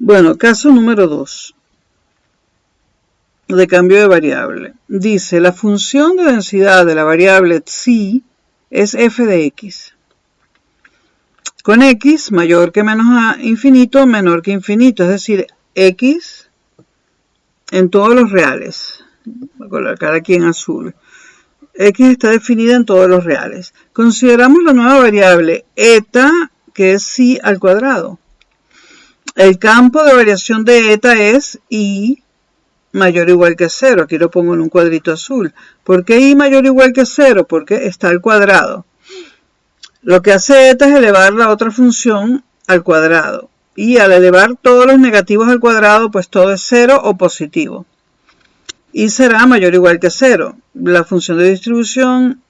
Bueno, caso número 2 de cambio de variable. Dice, la función de densidad de la variable psi es f de x. Con x mayor que menos a infinito, menor que infinito, es decir, x en todos los reales. Voy a colocar aquí en azul. X está definida en todos los reales. Consideramos la nueva variable eta, que es psi al cuadrado. El campo de variación de eta es i mayor o igual que 0. Aquí lo pongo en un cuadrito azul. ¿Por qué i mayor o igual que 0? Porque está al cuadrado. Lo que hace eta es elevar la otra función al cuadrado. Y al elevar todos los negativos al cuadrado, pues todo es 0 o positivo. Y será mayor o igual que 0. La función de distribución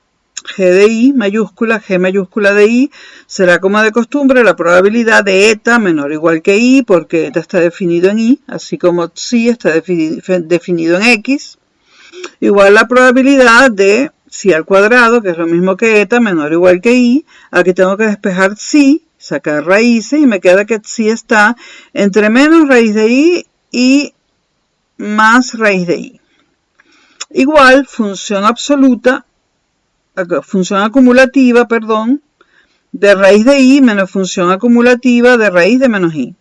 g de i mayúscula, g mayúscula de i, será como de costumbre la probabilidad de eta menor o igual que i, porque eta está definido en i, así como psi está definido en x, igual la probabilidad de psi al cuadrado, que es lo mismo que eta menor o igual que i. Aquí tengo que despejar psi, sacar raíces, y me queda que psi está entre menos raíz de i y más raíz de i. Igual función acumulativa, de raíz de i menos función acumulativa de raíz de menos i.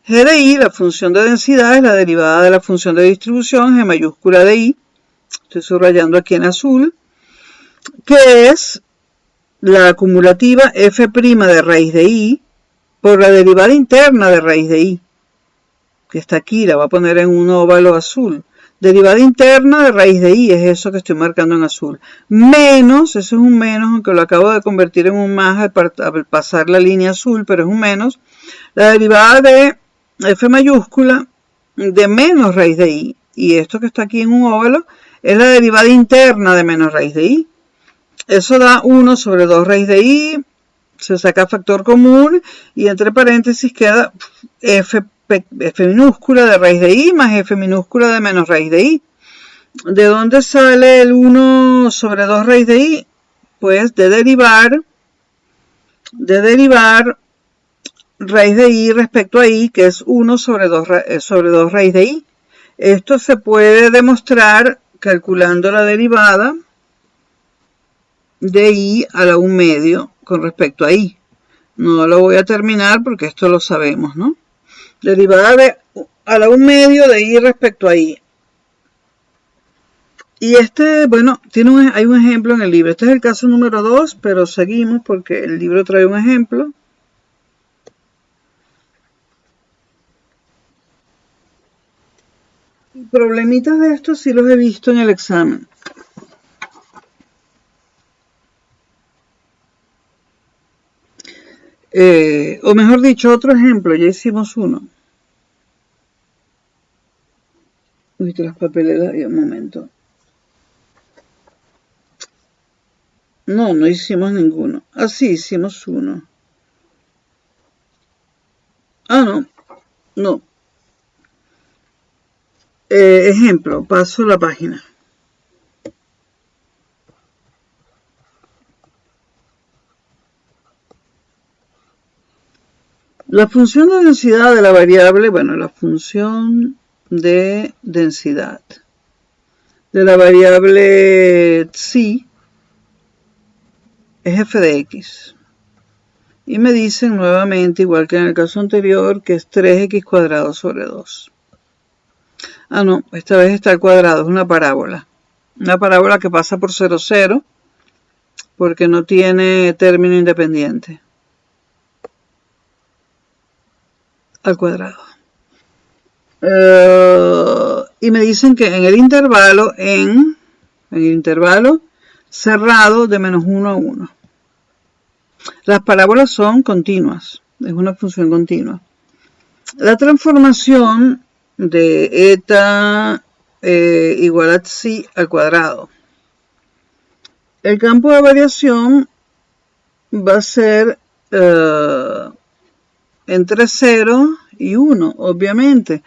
G de i, la función de densidad, es la derivada de la función de distribución, g mayúscula de i, estoy subrayando aquí en azul, que es la acumulativa f' de raíz de i por la derivada interna de raíz de i, que está aquí, la voy a poner en un óvalo azul. Derivada interna de raíz de i, es eso que estoy marcando en azul. Menos, eso es un menos, aunque lo acabo de convertir en un más al pasar la línea azul, pero es un menos. La derivada de f mayúscula de menos raíz de i, y esto que está aquí en un óvalo, es la derivada interna de menos raíz de i. Eso da 1 sobre 2 raíz de i, se saca factor común, y entre paréntesis queda f minúscula de raíz de i más f minúscula de menos raíz de i. ¿De dónde sale el 1 sobre 2 raíz de i? Pues de derivar raíz de i respecto a i, que es 1 sobre 2 raíz de i. Esto se puede demostrar calculando la derivada de i a la 1 medio con respecto a i. No lo voy a terminar porque esto lo sabemos, ¿no? Derivada a la 1 medio de i respecto a i. Y bueno, hay un ejemplo en el libro. Este es el caso número 2, pero seguimos porque el libro trae un ejemplo. Problemitas de estos sí los he visto en el examen. O mejor dicho, otro ejemplo, ya hicimos uno. Viste las papeleras, un momento. No hicimos ninguno. Ah, sí, hicimos uno. Ah, no. Ejemplo, paso la página. La función de densidad de la variable, la función de densidad de la variable psi es f de x. Y me dicen nuevamente, igual que en el caso anterior, que es 3x cuadrado sobre 2. Ah, no, esta vez está al cuadrado, es una parábola. Una parábola que pasa por 0, 0, porque no tiene término independiente. Al cuadrado. Y me dicen que en el intervalo cerrado de menos 1 a 1. Las parábolas son continuas, es una función continua. La transformación de eta igual a psi al cuadrado. El campo de variación va a ser entre 0 y 1, obviamente,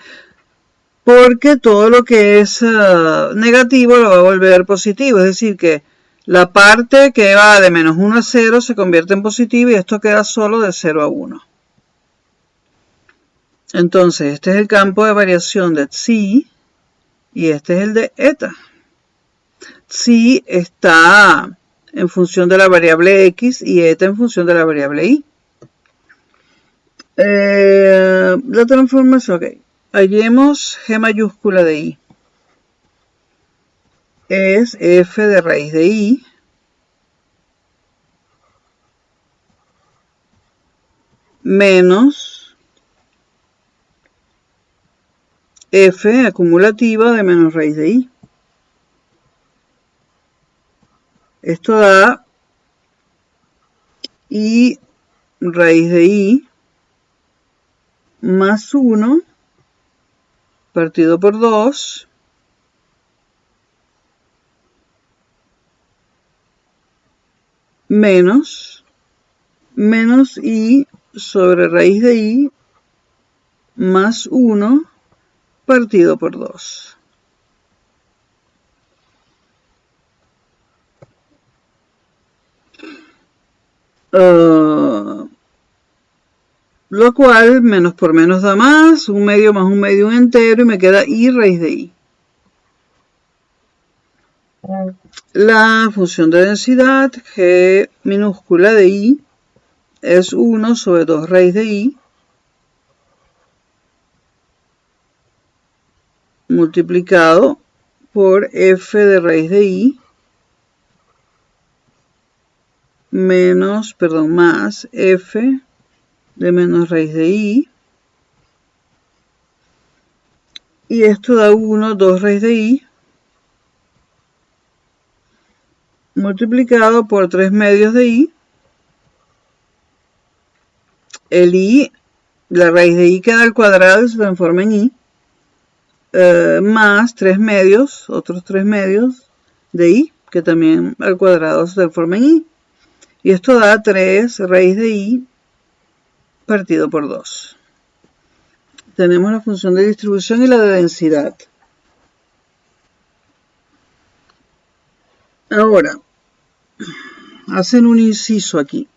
porque todo lo que es negativo lo va a volver positivo, es decir que la parte que va de menos 1 a 0 se convierte en positivo y esto queda solo de 0 a 1. Entonces, este es el campo de variación de psi y este es el de eta. Psi está en función de la variable x y eta en función de la variable y. La transformación, ok. Hallemos g mayúscula de y. Es f de raíz de y menos f acumulativa de menos raíz de y. Esto da y raíz de y más 1 partido por 2 menos y sobre raíz de y más 1 partido por 2. Lo cual, menos por menos da más, un medio más un medio, un entero, y me queda y raíz de y. La función de densidad, g minúscula de y, es 1 sobre 2 raíz de y, multiplicado por f de raíz de y, más f de menos raíz de y, y esto da 1, 2 raíz de y, multiplicado por 3 medios de y. El y, la raíz de y queda al cuadrado y se transforma en y, más 3 medios, otros 3 medios de y, que también al cuadrado se transforma en y. Y esto da 3 raíz de y partido por 2. Tenemos la función de distribución y la de densidad. Ahora, hacen un inciso aquí.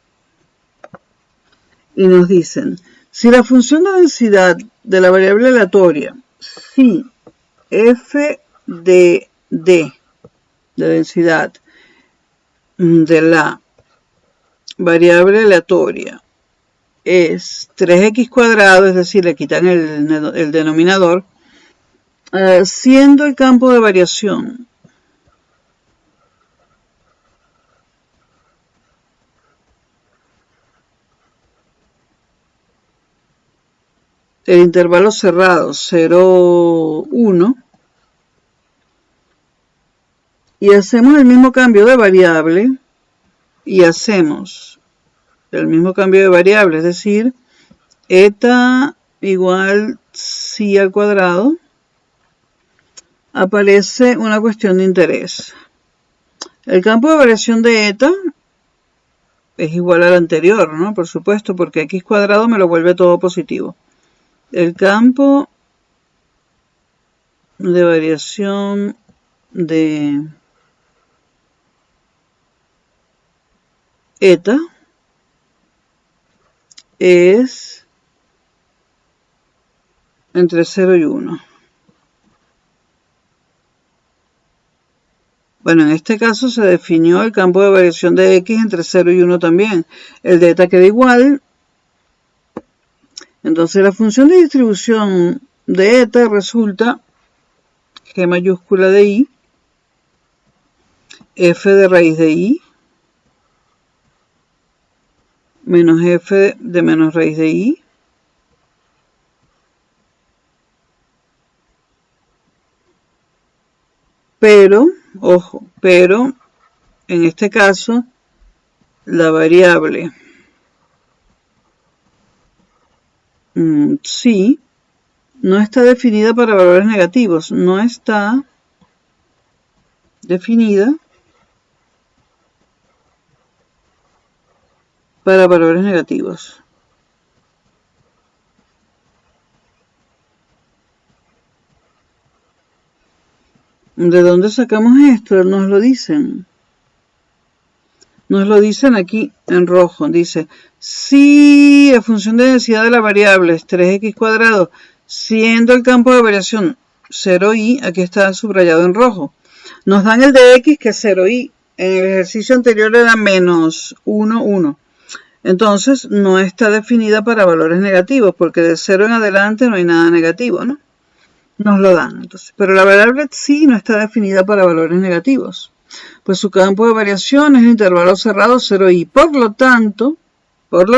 Y nos dicen, si la función de densidad de la variable aleatoria, si f de d, de densidad, de la variable aleatoria, es 3x cuadrado, es decir, le quitan el denominador, siendo el campo de variación el intervalo cerrado 0, 1, y hacemos el mismo cambio de variable, y hacemos el mismo cambio de variable, es decir, eta igual psi al cuadrado, aparece una cuestión de interés. El campo de variación de eta es igual al anterior, ¿no? Por supuesto, porque x cuadrado me lo vuelve todo positivo. El campo de variación de eta es entre 0 y 1. Bueno, en este caso se definió el campo de variación de x entre 0 y 1 también. El de eta queda igual. Entonces la función de distribución de eta resulta g mayúscula de y, f de raíz de y, menos f de menos raíz de y, pero, ojo, pero en este caso la variable psi no está definida para valores negativos, no está definida para valores negativos. ¿De dónde sacamos esto? Nos lo dicen. Nos lo dicen aquí en rojo. Dice, si la función de densidad de la variable es 3x cuadrado, siendo el campo de variación 0i, aquí está subrayado en rojo. Nos dan el de x, que es 0i. En el ejercicio anterior era menos 1, 1. Entonces, no está definida para valores negativos, porque de 0 en adelante no hay nada negativo, ¿no? Nos lo dan, entonces. Pero la variable sí no está definida para valores negativos. Pues su campo de variación es el intervalo cerrado 0i. Por lo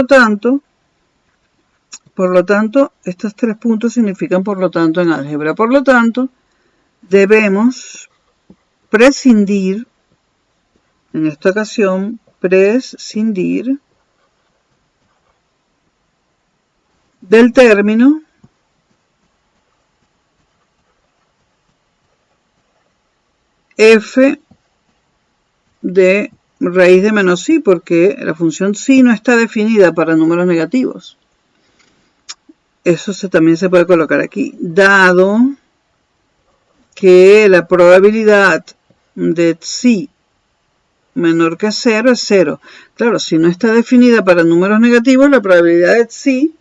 tanto, estos 3 puntos significan por lo tanto en álgebra. Por lo tanto, debemos prescindir, en esta ocasión, prescindir del término f de raíz de menos i, porque la función psi no está definida para números negativos. Eso también se puede colocar aquí. Dado que la probabilidad de psi menor que 0 es 0. Claro, si no está definida para números negativos, la probabilidad de psi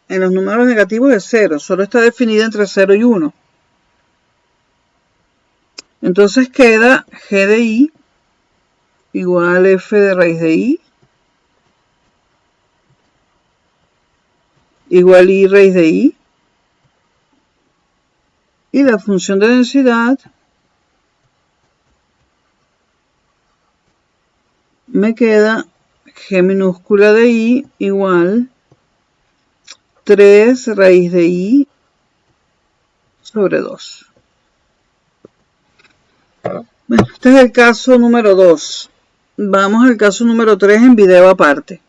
en los números negativos es 0. Solo está definida entre 0 y 1. Entonces queda g de i igual f de raíz de i igual i raíz de i. Y la función de densidad me queda g minúscula de i igual 3 raíz de i sobre 2. Bueno, este es el caso número 2. Vamos al caso número 3 en video aparte.